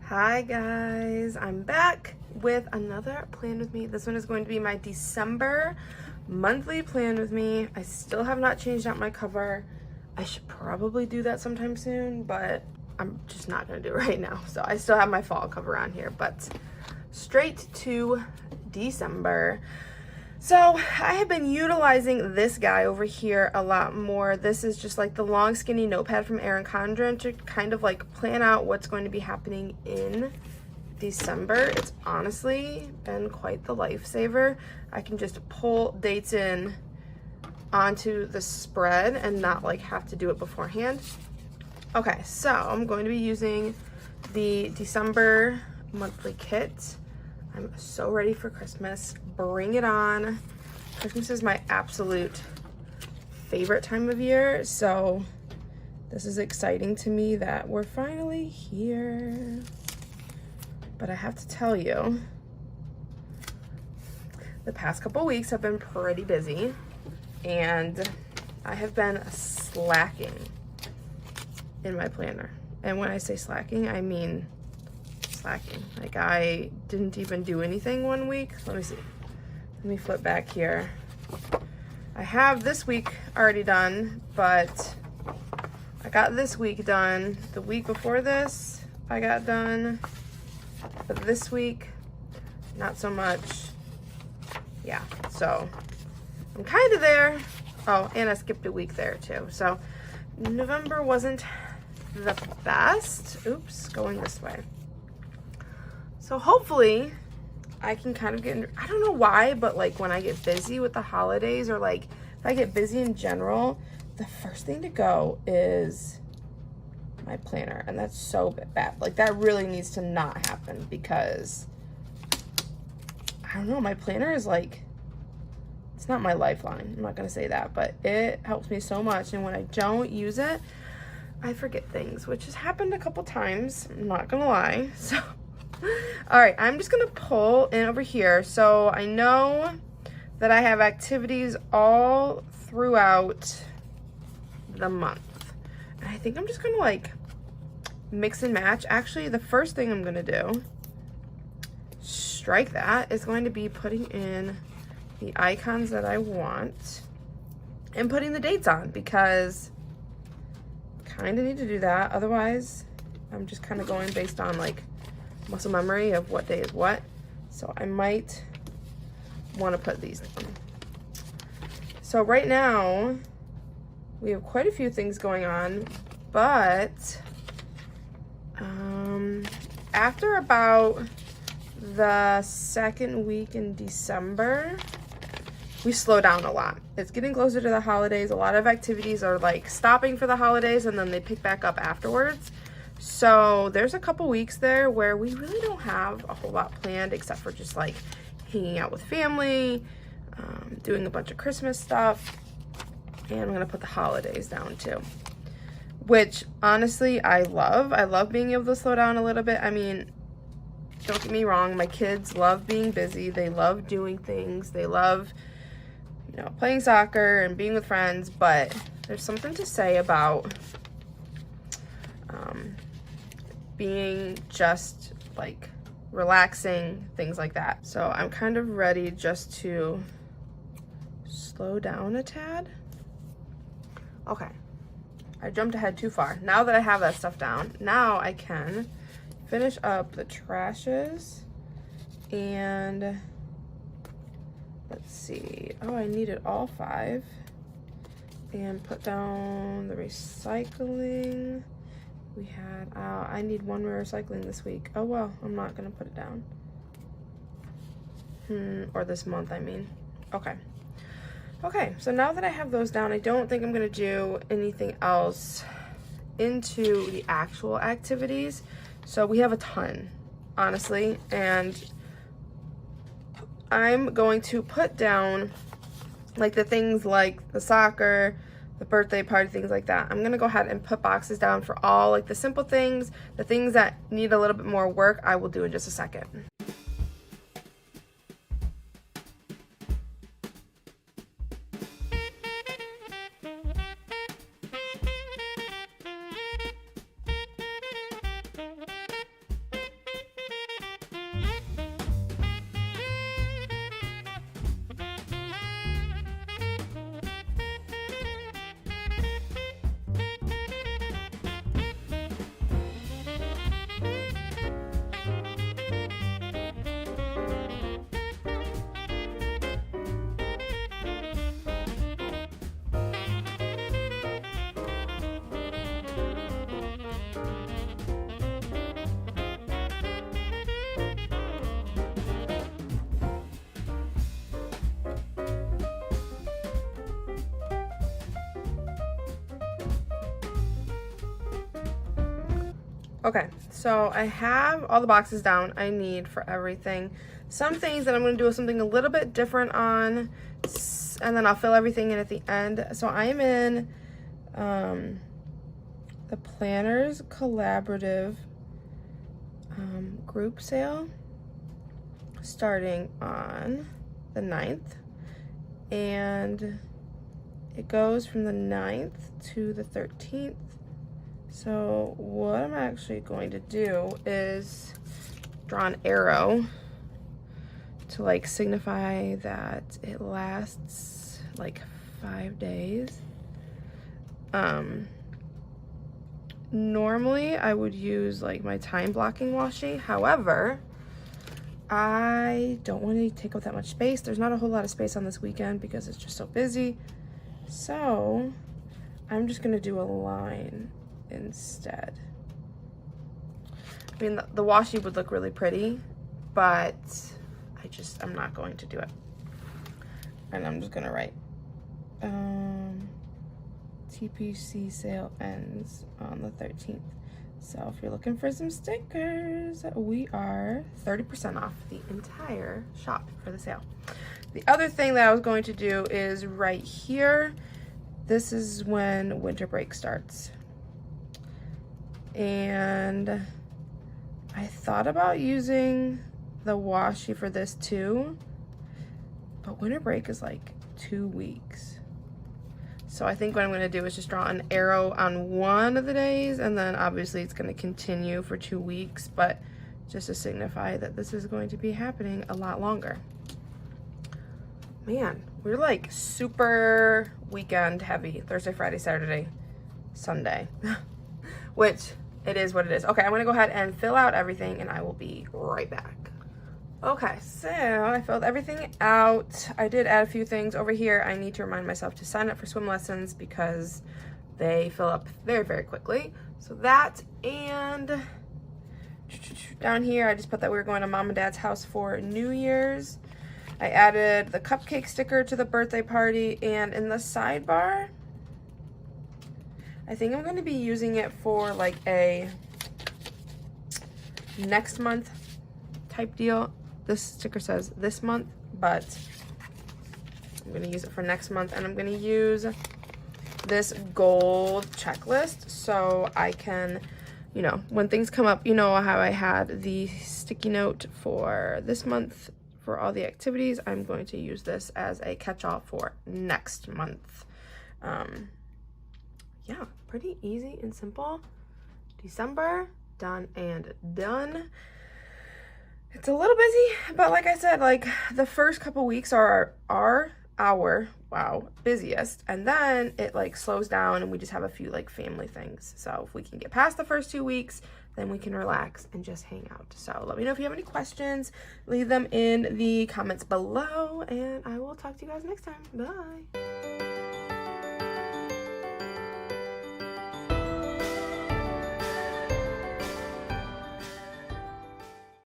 Hi guys, I'm back with another plan with me. This one is going to be my December monthly plan with me. I still have not changed out my cover. I should probably do that sometime soon, but I'm just not gonna do it right now. So I still have my fall cover on here, but straight to December. So I have been utilizing this guy over here a lot more. This is just like the long skinny notepad from Erin Condren to kind of like plan out what's going to be happening in December. It's honestly been quite the lifesaver. I can just pull dates in onto the spread and not like have to do it beforehand. Okay, so I'm going to be using the December monthly kit. I'm so ready for Christmas. Bring it on. Christmas is my absolute favorite time of year, so this is exciting to me that we're finally here. But I have to tell you, the past couple weeks have been pretty busy, and I have been slacking in my planner. And when I say slacking, I mean slacking. Like, I didn't even do anything one week. Let me see. Let me flip back here. I have this week already done, but I got this week done. The week before this, I got done. But this week, not so much. Yeah, so I'm kind of there. Oh, and I skipped a week there too. So November wasn't the best. Oops, going this way. So hopefully I can kind of get in, I don't know why, but like when I get busy with the holidays, or like if I get busy in general, the first thing to go is my planner. And that's so bad. Like, that really needs to not happen, because I don't know, my planner is like, it's not my lifeline. I'm not going to say that, but it helps me so much. And when I don't use it, I forget things, which has happened a couple times. I'm not going to lie. So all right, I'm just gonna pull in over here. So I know that I have activities all throughout the month. And I think I'm just gonna like mix and match. Actually, the first thing I'm gonna do, strike that, is going to be putting in the icons that I want and putting the dates on, because I kind of need to do that. Otherwise, I'm just kind of going based on like muscle memory of what day is what. So I might want to put these down. So right now we have quite a few things going on, but after about the second week in December, we slow down a lot. It's getting closer to the holidays. A lot of activities are like stopping for the holidays, and then they pick back up afterwards. So there's a couple weeks there where we really don't have a whole lot planned, except for just like hanging out with family, doing a bunch of Christmas stuff, and I'm gonna put the holidays down too, which honestly I love. I love being able to slow down a little bit. I mean, don't get me wrong, my kids love being busy. They love doing things. They love, you know, playing soccer and being with friends, but there's something to say about being just like relaxing, things like that. So I'm kind of ready just to slow down a tad. Okay, I jumped ahead too far. Now that I have that stuff down, now I can finish up the trashes. And let's see, oh, I needed all 5. And put down the recycling. We had, I need 1 more recycling this week. Oh well, I'm not gonna put it down. Or this month, I mean. Okay. Okay, so now that I have those down, I don't think I'm gonna do anything else into the actual activities. So we have a ton, honestly, and I'm going to put down like the things like the soccer, the birthday party, things like that. I'm gonna go ahead and put boxes down for all like the simple things. The things that need a little bit more work, I will do in just a second. Okay, so I have all the boxes down I need for everything. Some things that I'm going to do something a little bit different on, and then I'll fill everything in at the end. So I am in the Planners Collaborative group sale starting on the 9th, and it goes from the 9th to the 13th. So what I'm actually going to do is draw an arrow to like signify that it lasts like 5 days. Normally I would use like my time blocking washi. However, I don't want to take up that much space. There's not a whole lot of space on this weekend because it's just so busy. So I'm just gonna do a line instead. I mean, the washi would look really pretty, but I'm not going to do it. And I'm just gonna write TPC sale ends on the 13th. So if you're looking for some stickers, we are 30% off the entire shop for the sale. The other thing that I was going to do is right here. This is when winter break starts. And I thought about using the washi for this too, but winter break is like 2 weeks. So I think what I'm gonna do is just draw an arrow on one of the days, and then obviously it's gonna continue for 2 weeks, but just to signify that this is going to be happening a lot longer. Man, we're like super weekend heavy. Thursday, Friday, Saturday, Sunday, which it is what it is. Okay, I'm gonna go ahead and fill out everything and I will be right back. Okay, so I filled everything out. I did add a few things over here. I need to remind myself to sign up for swim lessons because they fill up very, very quickly. So that, and down here, I just put that we were going to Mom and Dad's house for New Year's. I added the cupcake sticker to the birthday party, and in the sidebar, I think I'm going to be using it for like a next month type deal. This sticker says this month, but I'm going to use it for next month, and I'm going to use this gold checklist so I can, you know, when things come up, you know how I had the sticky note for this month for all the activities. I'm going to use this as a catch-all for next month. Yeah, pretty easy and simple. December, done and done. It's a little busy, but like I said, like the first couple weeks are our busiest, and then it like slows down and we just have a few like family things. So if we can get past the first 2 weeks, then we can relax and just hang out. So let me know if you have any questions, leave them in the comments below, and I will talk to you guys next time. Bye.